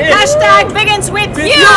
Hashtag begins with you.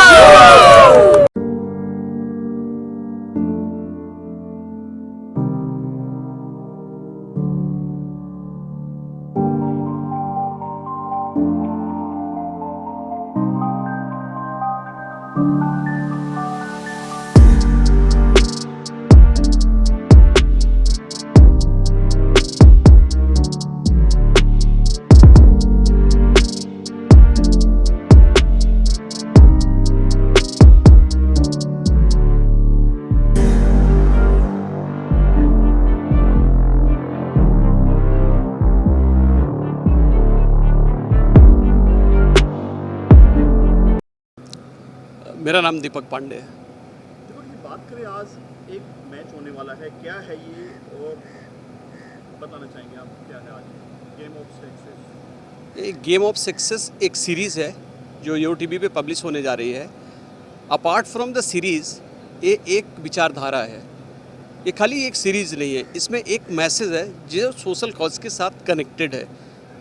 मेरा नाम दीपक पांडे है। दीपक जी, बात करें आज एक मैच होने वाला है, क्या है ये और बताना चाहेंगे आप क्या है आज गेम ऑफ सक्सेस? ये गेम ऑफ सक्सेस एक सीरीज़ है जो यो टीवी पे पब्लिश होने जा रही है। अपार्ट फ्रॉम द सीरीज़ ये एक विचारधारा है, ये खाली एक सीरीज़ नहीं है, इसमें एक मैसेज है जो सोशल कॉज के साथ कनेक्टेड है।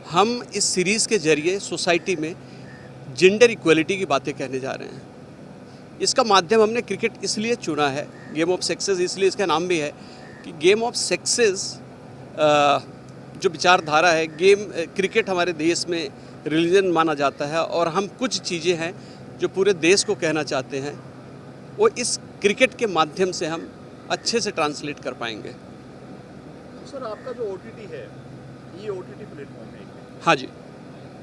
हम इस सीरीज़ के जरिए सोसाइटी में जेंडर इक्वलिटी की बातें कहने जा रहे हैं। इसका माध्यम हमने क्रिकेट इसलिए चुना है, गेम ऑफ सक्सेस इसलिए इसका नाम भी है कि गेम ऑफ सक्सेस जो विचारधारा है, क्रिकेट हमारे देश में रिलीजन माना जाता है और हम कुछ चीज़ें हैं जो पूरे देश को कहना चाहते हैं, वो इस क्रिकेट के माध्यम से हम अच्छे से ट्रांसलेट कर पाएंगे। तो सर, आपका जो OTT है, ये OTT प्लेटफॉर्म है, हाँ जी,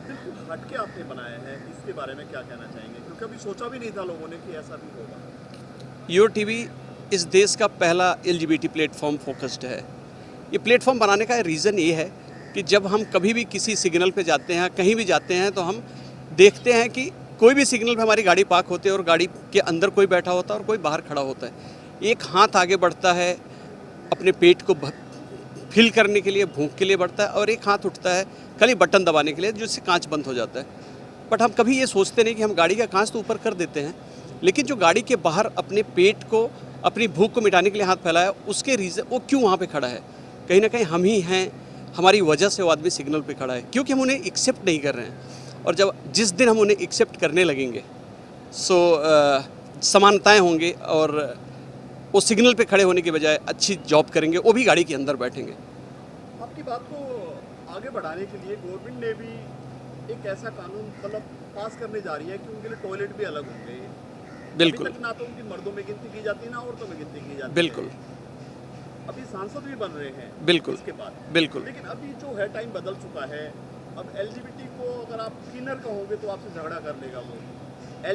बिल्कुल हट के आपने बनाया है, इसके बारे में क्या कहना चाहेंगे? क्योंकि अभी सोचा भी नहीं था लोगों ने कि ऐसा भी होगा। यो टीवी इस देश का पहला LGBT प्लेटफॉर्म फोकस्ड है। ये प्लेटफॉर्म बनाने का रीज़न ये है कि जब हम कभी भी किसी सिग्नल पे जाते हैं, कहीं भी जाते हैं, तो हम देखते हैं कि कोई भी सिग्नल पे हमारी गाड़ी पार्क होती है और गाड़ी के अंदर कोई बैठा होता है और कोई बाहर खड़ा होता है। एक हाथ आगे बढ़ता है अपने पेट को फिल करने के लिए, भूख के लिए बढ़ता है, और एक हाथ उठता है खाली बटन दबाने के लिए जिससे कांच बंद हो जाता है। बट हम कभी ये सोचते नहीं कि हम गाड़ी का कांच तो ऊपर कर देते हैं, लेकिन जो गाड़ी के बाहर अपने पेट को, अपनी भूख को मिटाने के लिए हाथ फैलाया, उसके रीज़न वो क्यों वहाँ पे खड़ा है? कहीं ना कहीं हम ही हैं, हमारी वजह से वो आदमी सिग्नल पे खड़ा है, क्योंकि हम उन्हें एक्सेप्ट नहीं कर रहे हैं। और जिस दिन हम उन्हें एक्सेप्ट करने लगेंगे, समानताएं होंगे और वो सिग्नल पे खड़े होने के बजाय अच्छी जॉब करेंगे, वो भी गाड़ी के अंदर बैठेंगे। आपकी बात को आगे बढ़ाने के लिए गवर्नमेंट ने भी एक ऐसा कानून पास करने जा रही है कि उनके लिए टॉयलेट भी अलग होंगे। बिल्कुल। अभी तक ना तो उनकी मर्दों में गिनती की जाती है, ना औरतों में गिनती की जाती है। बिल्कुल। अभी सांसद भी बन रहे हैं। बिल्कुल। इसके बाद बिल्कुल। लेकिन अभी जो है टाइम बदल चुका है। अब LGBT को अगर आप किन्नर कहोगे तो आपसे झगड़ा कर लेगा वो।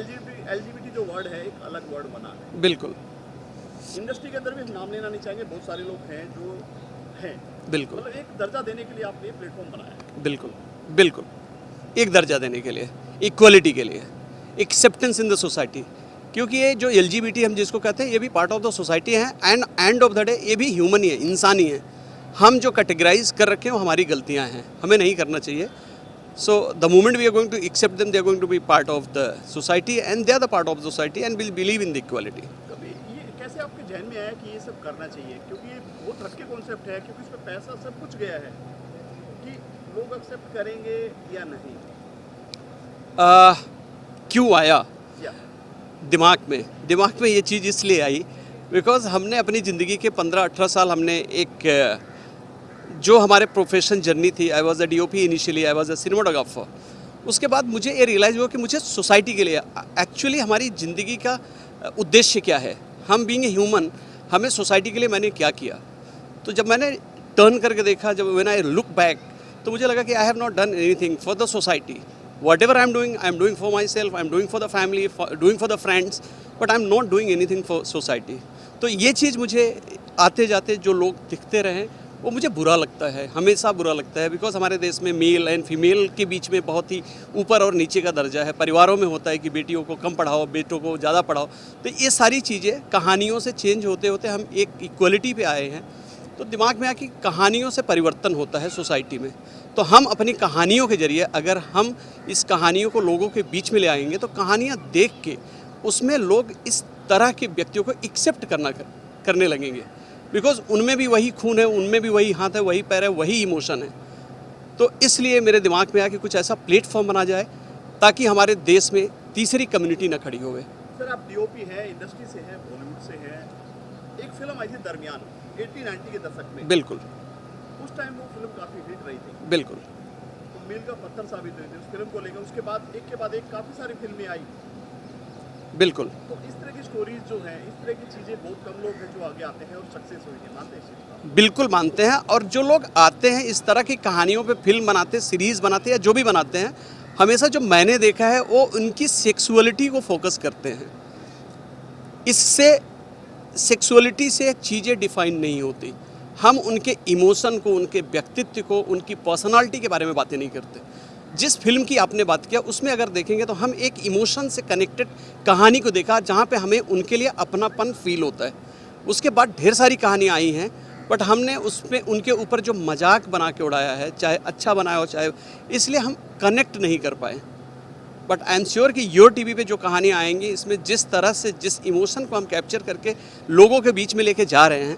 LGBT जो वर्ड है, एक अलग वर्ड बना है। बिल्कुल। इंडस्ट्री के अंदर भी हम नाम लेना नहीं चाहेंगे, बहुत सारे लोग हैं जो हैं। बिल्कुल। मतलब एक दर्जा देने के लिए आपने प्लेटफॉर्म बनाया है। बिल्कुल। बिल्कुल, एक दर्जा देने के लिए, इक्वलिटी के लिए, एक्सेप्टेंस इन द सोसाइटी। क्योंकि ये जो LGBT हम जिसको कहते हैं, ये भी पार्ट ऑफ द सोसाइटी है, and end of the day ये भी ह्यूमन ही है, इंसान ही है। हम जो कैटेगराइज कर रखे हैं वो हमारी गलतियां हैं, हमें नहीं करना चाहिए। So the moment we are going to accept them, they are going to be part of the society and they are the part of the society and will believe in the equality. कभी ये कैसे आपके जहन में आया कि ये सब करना चाहिए? क्योंकि ये बहुत हटके कॉन्सेप्ट है, क्योंकि इसमें पैसा सब कुछ गया है, कि लोग एक्सेप्ट करेंगे या नहीं? क्यों आया दिमाग में ये चीज़ इसलिए आई बिकॉज हमने अपनी ज़िंदगी के 15-18 साल हमने एक जो हमारे प्रोफेशन जर्नी थी, I was a DOP initially, I was a cinematographer. उसके बाद मुझे ये रियलाइज़ हुआ कि मुझे सोसाइटी के लिए एक्चुअली हमारी ज़िंदगी का उद्देश्य क्या है, हम बीइंग ए ह्यूमन, हमें सोसाइटी के लिए मैंने क्या किया। तो जब मैंने टर्न करके देखा, जब व्हेन आई लुक बैक, तो मुझे लगा कि I have not done anything for the society. Whatever I am doing for myself, I am doing for the family, doing for the friends, but I am not doing anything for society. तो ये चीज़ मुझे आते जाते जो लोग दिखते रहे, वो मुझे बुरा लगता है, हमेशा बुरा लगता है। बिकॉज हमारे देश में मेल एंड फीमेल के बीच में बहुत ही ऊपर और नीचे का दर्जा है। परिवारों में होता है कि बेटियों को कम पढ़ाओ, बेटों को ज़्यादा पढ़ाओ। तो ये सारी चीज़ें कहानियों से चेंज होते होते हम एक इक्वलिटी पे आए हैं। तो दिमाग में आया कि कहानियों से परिवर्तन होता है सोसाइटी में। तो हम अपनी कहानियों के जरिए, अगर हम इस कहानियों को लोगों के बीच में ले आएंगे, तो कहानियाँ देख के उसमें लोग इस तरह के व्यक्तियों को एक्सेप्ट करने लगेंगे। बिकॉज उनमें भी वही खून है, उनमें भी वही हाथ है, वही पैर है, वही इमोशन है। तो इसलिए मेरे दिमाग में आया कि कुछ ऐसा प्लेटफॉर्म बना जाए ताकि हमारे देश में तीसरी कम्युनिटी न खड़ी होवे। सर आप डीओपी हैं, इंडस्ट्री से हैं, बॉलीवुड से हैं। एक फिल्म आई थी दरमियान 80-90 के दशक में, बिल्कुल उस टाइम वो फिल्म काफ़ी हिट रही थी, बिल्कुल तो मील का पत्थर साबित हुई थी उस फिल्म को लेकर। उसके बाद एक काफ़ी सारी फिल्में आई। बिल्कुल। तो इस तरह की स्टोरीज जो हैं, इस तरह की चीज़ें बहुत कम लोग हैं जो आगे आते हैं और सक्सेस हुई है, मानते हैं इस चीज़ को? बिल्कुल मानते हैं, और जो लोग आते हैं इस तरह की कहानियों पे फिल्म बनाते, सीरीज़ बनाते या जो भी बनाते हैं, हमेशा जो मैंने देखा है वो उनकी सेक्सुअलिटी को फोकस करते हैं। इससे सेक्सुअलिटी से चीज़ें डिफाइन नहीं होती। हम उनके इमोशन को, उनके व्यक्तित्व को, उनकी पर्सनालिटी के बारे में बातें नहीं करते। जिस फिल्म की आपने बात किया उसमें अगर देखेंगे तो हम एक इमोशन से कनेक्टेड कहानी को देखा जहाँ पे हमें उनके लिए अपनापन फील होता है। उसके बाद ढेर सारी कहानियाँ आई हैं, बट हमने उसमें उनके ऊपर जो मजाक बना के उड़ाया है, चाहे अच्छा बनाया हो चाहे, इसलिए हम कनेक्ट नहीं कर पाए। बट आई एम श्योर कि योर टीवी पे जो कहानियाँ आएंगी, इसमें जिस तरह से जिस इमोशन को हम कैप्चर करके लोगों के बीच में लेके जा रहे हैं,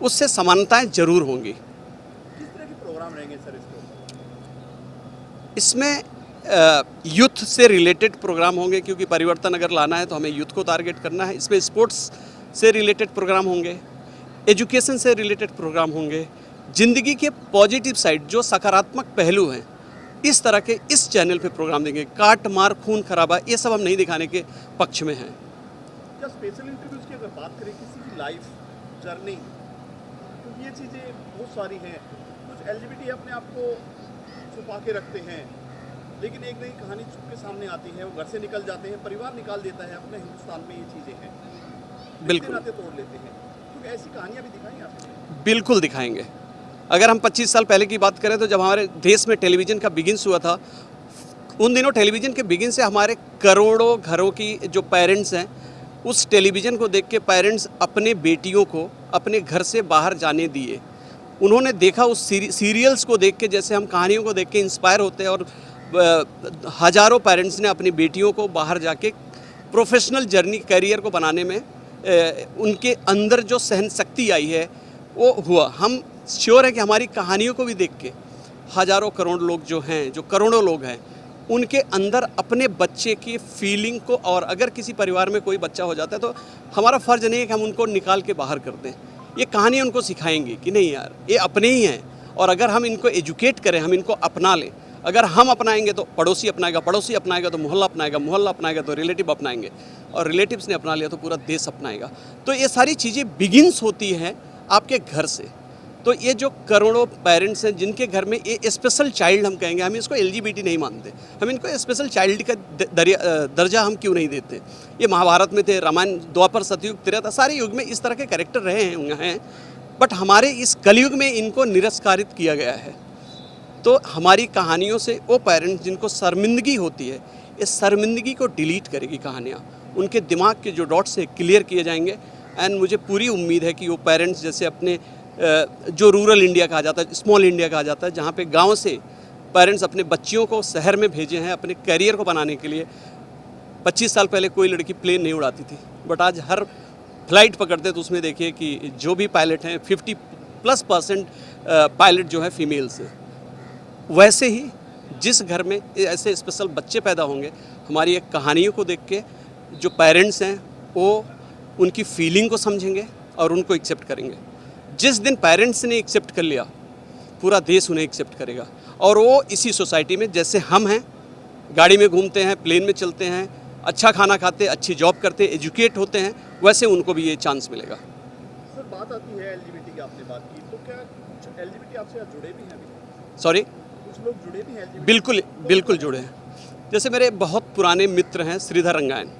उससे समानताएं जरूर होंगी। किस तरह के प्रोग्राम रहेंगे सर इसके ऊपर? इसमें यूथ से रिलेटेड प्रोग्राम होंगे, क्योंकि परिवर्तन अगर लाना है तो हमें यूथ को टारगेट करना है। इसमें स्पोर्ट्स से रिलेटेड प्रोग्राम होंगे, एजुकेशन से रिलेटेड प्रोग्राम होंगे, ज़िंदगी के पॉजिटिव साइड जो सकारात्मक पहलू हैं, इस तरह के इस चैनल पे प्रोग्राम देंगे। काट मार खून खराबा ये सब हम नहीं दिखाने के पक्ष में हैं। क्या स्पेशल इंटरव्यूज़ की अगर बात करें किसी की लाइफ जर्नी, क्योंकि ये चीज़ें बहुत सारी हैं। कुछ एलजीबीटी अपने आप को छुपा के रखते हैं, लेकिन एक नई कहानी छुप के सामने आती है, वो घर से निकल जाते हैं, परिवार निकाल देता है। अपने हिंदुस्तान में ये चीज़ें हैं, बिल्कुल नाते तोड़ लेते हैं। क्योंकि ऐसी कहानियाँ भी दिखाई आपने? बिल्कुल दिखाएंगे। अगर हम 25 साल पहले की बात करें तो जब हमारे देश में टेलीविज़न का बिगिंस हुआ था, उन दिनों टेलीविज़न के बिगिन से हमारे करोड़ों घरों की जो पेरेंट्स हैं, उस टेलीविज़न को देख के पेरेंट्स अपने बेटियों को अपने घर से बाहर जाने दिए। उन्होंने देखा उस सीरियल्स को देख के, जैसे हम कहानियों को देख के इंस्पायर होते हैं, और हज़ारों पेरेंट्स ने अपनी बेटियों को बाहर जाके प्रोफेशनल जर्नी करियर को बनाने में उनके अंदर जो सहन शक्ति आई है वो हुआ। हम श्योर है कि हमारी कहानियों को भी देख के हज़ारों करोड़ लोग जो हैं, जो करोड़ों लोग हैं, उनके अंदर अपने बच्चे की फीलिंग को, और अगर किसी परिवार में कोई बच्चा हो जाता है तो हमारा फ़र्ज़ नहीं है कि हम उनको निकाल के बाहर कर दें। ये कहानी उनको सिखाएंगी कि नहीं यार, ये अपने ही हैं, और अगर हम इनको एजुकेट करें, हम इनको अपना लें। अगर हम अपनाएंगे तो पड़ोसी अपनाएगा, पड़ोसी अपनाएगा तो मोहल्ला अपनाएगा, मोहल्ला अपनाएगा तो रिलेटिव अपनाएंगे, और रिलेटिव्स ने अपना लिया तो पूरा देश अपनाएगा। तो ये सारी चीज़ें बिगिंस होती हैं आपके घर से। तो ये जो करोड़ों पेरेंट्स हैं जिनके घर में ये स्पेशल चाइल्ड, हम कहेंगे, हम इसको एलजीबीटी नहीं मानते, हम इनको स्पेशल चाइल्ड का दर्जा हम क्यों नहीं देते। ये महाभारत में थे, रामायण, द्वापर, सतयुग, त्रेता, सारे युग में इस तरह के कैरेक्टर रहे हैं, बट हमारे इस कलयुग में इनको निरस्कारित किया गया है। तो हमारी कहानियों से वो पेरेंट्स जिनको शर्मिंदगी होती है, इस शर्मिंदगी को डिलीट करेगी कहानियाँ, उनके दिमाग के जो डॉट्स हैं क्लियर किए जाएंगे। एंड मुझे पूरी उम्मीद है कि वो पेरेंट्स, जैसे अपने जो रूरल इंडिया कहा जाता है, स्मॉल इंडिया कहा जाता है, जहाँ पे गांव से पेरेंट्स अपने बच्चियों को शहर में भेजे हैं अपने करियर को बनाने के लिए। 25 साल पहले कोई लड़की प्लेन नहीं उड़ाती थी, बट आज हर फ्लाइट पकड़ते तो उसमें देखिए कि जो भी पायलट हैं 50+% पायलट जो है फीमेल्स हैं। वैसे ही जिस घर में ऐसे स्पेशल बच्चे पैदा होंगे, हमारी एक कहानियों को देख के जो पेरेंट्स हैं वो उनकी फीलिंग को समझेंगे और उनको एक्सेप्ट करेंगे। जिस दिन पेरेंट्स ने एक्सेप्ट कर लिया, पूरा देश उन्हें एक्सेप्ट करेगा। और वो इसी सोसाइटी में, जैसे हम हैं, गाड़ी में घूमते हैं, प्लेन में चलते हैं, अच्छा खाना खाते, अच्छी जॉब करते, एजुकेट होते हैं, वैसे उनको भी ये चांस मिलेगा। सर बात आती है एलजीबीटी की, आपने बात की, तो क्या कुछ एलजीबीटी आपसे जुड़े भी हैं अभी? सॉरी, कुछ लोग जुड़े भी हैं एलजीबीटी? बिल्कुल बिल्कुल जुड़े हैं। जैसे मेरे बहुत पुराने मित्र हैं श्रीधर रंगायन।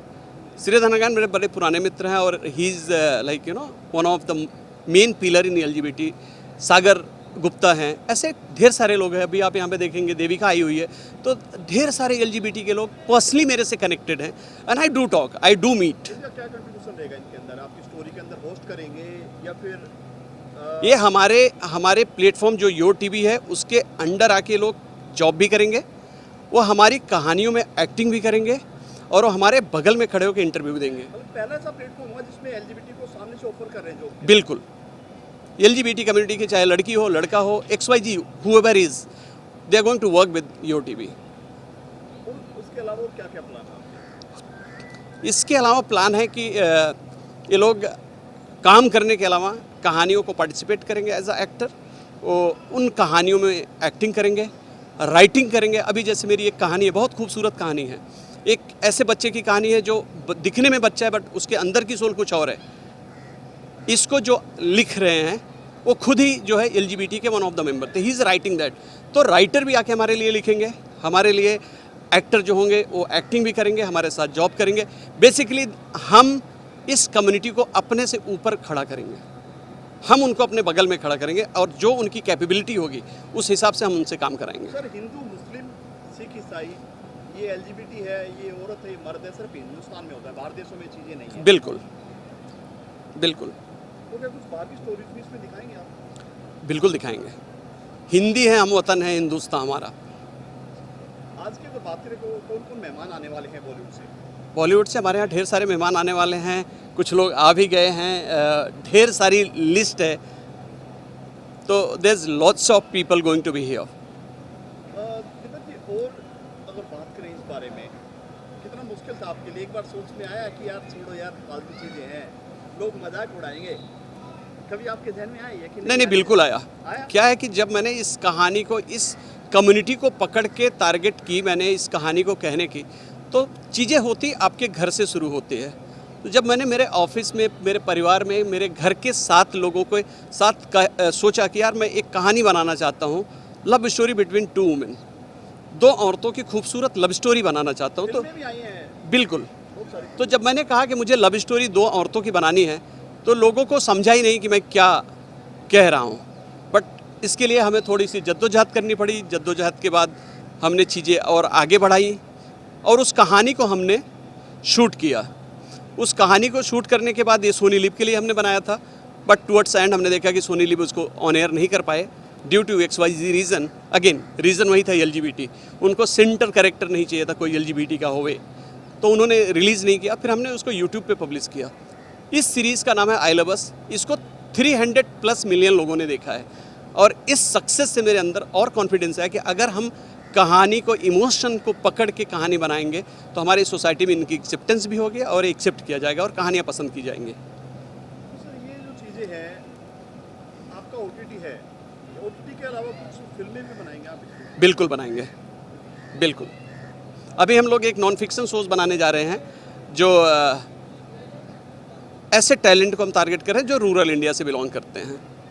श्रीधर रंगायन मेरे बड़े पुराने मित्र हैं, और he is like one of the main pillar in LGBT. Sagar Gupta हैं, ऐसे ढेर सारे लोग हैं। अभी आप यहाँ पे देखेंगे देविका आई हुई है, तो ढेर सारे एलजीबीटी के लोग पर्सनली मेरे से कनेक्टेड हैं, and I do talk, I do meet. इसका क्या कंट्रीब्यूशन रहेगा इनके अंदर? आपकी स्टोरी के अंदर होस्ट करेंगे या फिर ये हमारे प्लेटफॉर्म जो योर टीवी है उसके अंडर आके लोग जॉब भी करेंगे, वो हमारी कहानियों में एक्टिंग भी करेंगे, और वो हमारे बगल में खड़े होकर इंटरव्यू भी देंगे। मतलब पहला ऐसा प्लेटफॉर्म होगा जिसमें एलजीबीटी को सामने से ऑफर कर रहे हैं जो? बिल्कुल, एलजीबीटी कम्युनिटी के, चाहे लड़की हो, लड़का हो, XYZ, whoever is, they are going to work with your TV। और उसके इसके अलावा और क्या क्या प्लान है आपके? इसके अलावा प्लान है कि ये लोग काम करने के अलावा कहानियों को पार्टिसिपेट करेंगे एज अ एक्टर, वो उन कहानियों में एक्टिंग करेंगे, राइटिंग करेंगे। अभी जैसे मेरी एक कहानी है, बहुत खूबसूरत कहानी है, एक ऐसे बच्चे की कहानी है जो दिखने में बच्चा है बट उसके अंदर की सोल कुछ और है। इसको जो लिख रहे हैं वो खुद ही जो है LGBT के वन ऑफ द मेंबर थे, ही इज़ राइटिंग दैट। तो राइटर भी आके हमारे लिए लिखेंगे, हमारे लिए एक्टर जो होंगे वो एक्टिंग भी करेंगे, हमारे साथ जॉब करेंगे। बेसिकली हम इस कम्युनिटी को अपने से ऊपर खड़ा करेंगे, हम उनको अपने बगल में खड़ा करेंगे और जो उनकी कैपेबिलिटी होगी उस हिसाब से हम उनसे काम कराएंगे। सर, हिंदू, मुस्लिम, सिख, ईसाई, ये LGBT है, ये औरत है, ये मर्द है, सिर्फ हिंदुस्तान में होता है, बाहर देशों में चीज़ें नहीं है। बिल्कुल बिल्कुल तो क्या कुछ बाहर की स्टोरीज भी इसमें दिखाएंगे आप? बिल्कुल दिखाएंगे। हिंदी है, हम वतन है, हिंदुस्तान हमारा। आज की अगर बात करें तो कौन कौन मेहमान आने वाले हैं बॉलीवुड से? बॉलीवुड से हमारे यहाँ ढेर सारे मेहमान आने वाले हैं, कुछ लोग आ भी गए हैं, ढेर सारी लिस्ट है, तो there is lots of people going to be here. Deepak ji, और अगर बात करें इस बारे में, कितना मुश्किल था आपके लिए? एक बार सोच में आया कि यार छोड़ो यार, फालतू चीज़ें हैं, लोग मजाक उड़ाएंगे, कभी आपके ध्यान में आई है कि नहीं, बिल्कुल आया। आया? क्या है कि जब मैंने इस कहानी को, इस कम्युनिटी को पकड़ के टारगेट की, मैंने इस कहानी को कहने की, तो चीज़ें होती आपके घर से शुरू होती है। तो जब मैंने मेरे ऑफिस में, मेरे परिवार में, मेरे घर के 7 लोगों को साथ सोचा कि यार मैं एक कहानी बनाना चाहता हूँ, लव स्टोरी बिटवीन 2 वुमेन, 2 औरतों की खूबसूरत लव स्टोरी बनाना चाहता हूँ। तो फिल्में भी आई हैं बिल्कुल, बहुत सारी। तो जब मैंने कहा कि मुझे लव स्टोरी 2 औरतों की बनानी है, तो लोगों को समझा ही नहीं कि मैं क्या कह रहा हूँ। बट इसके लिए हमें थोड़ी सी जद्दोजहद करनी पड़ी। जद्दोजहद के बाद हमने चीज़ें और आगे बढ़ाई और उस कहानी को हमने शूट किया। उस कहानी को शूट करने के बाद ये सोनी लिव के लिए हमने बनाया था, बट टुवर्ड्स एंड हमने देखा कि सोनी लिव उसको ऑन एयर नहीं कर पाए due to XYZ reason. Again reason वही था, LGBT, उनको सेंटर कैरेक्टर नहीं चाहिए था कोई LGBT का होवे, तो उन्होंने रिलीज़ नहीं किया। फिर हमने उसको यूट्यूब पे पब्लिश किया। इस सीरीज़ का नाम है आई लव अस। इसको 300+ मिलियन लोगों ने देखा है और इस सक्सेस से मेरे अंदर और कॉन्फिडेंस है कि अगर हम कहानी को, इमोशन को पकड़ के कहानी बनाएंगे तो हमारी सोसाइटी में इनकी एक्सेप्टेंस भी होगी और एक्सेप्ट किया जाएगा और कहानियाँ पसंद की जाएंगी। तो सर, ये जो चीज़ें हैं, आपका OTT है, OTT के अलावा कुछ फिल्में भी बनाएंगे आप इसमें? बिल्कुल बनाएंगे, बिल्कुल। अभी हम लोग एक नॉन फिक्शन शोज़ बनाने जा रहे हैं जो ऐसे टैलेंट को हम टारगेट कर रहे हैं जो रूरल इंडिया से बिलोंग करते हैं।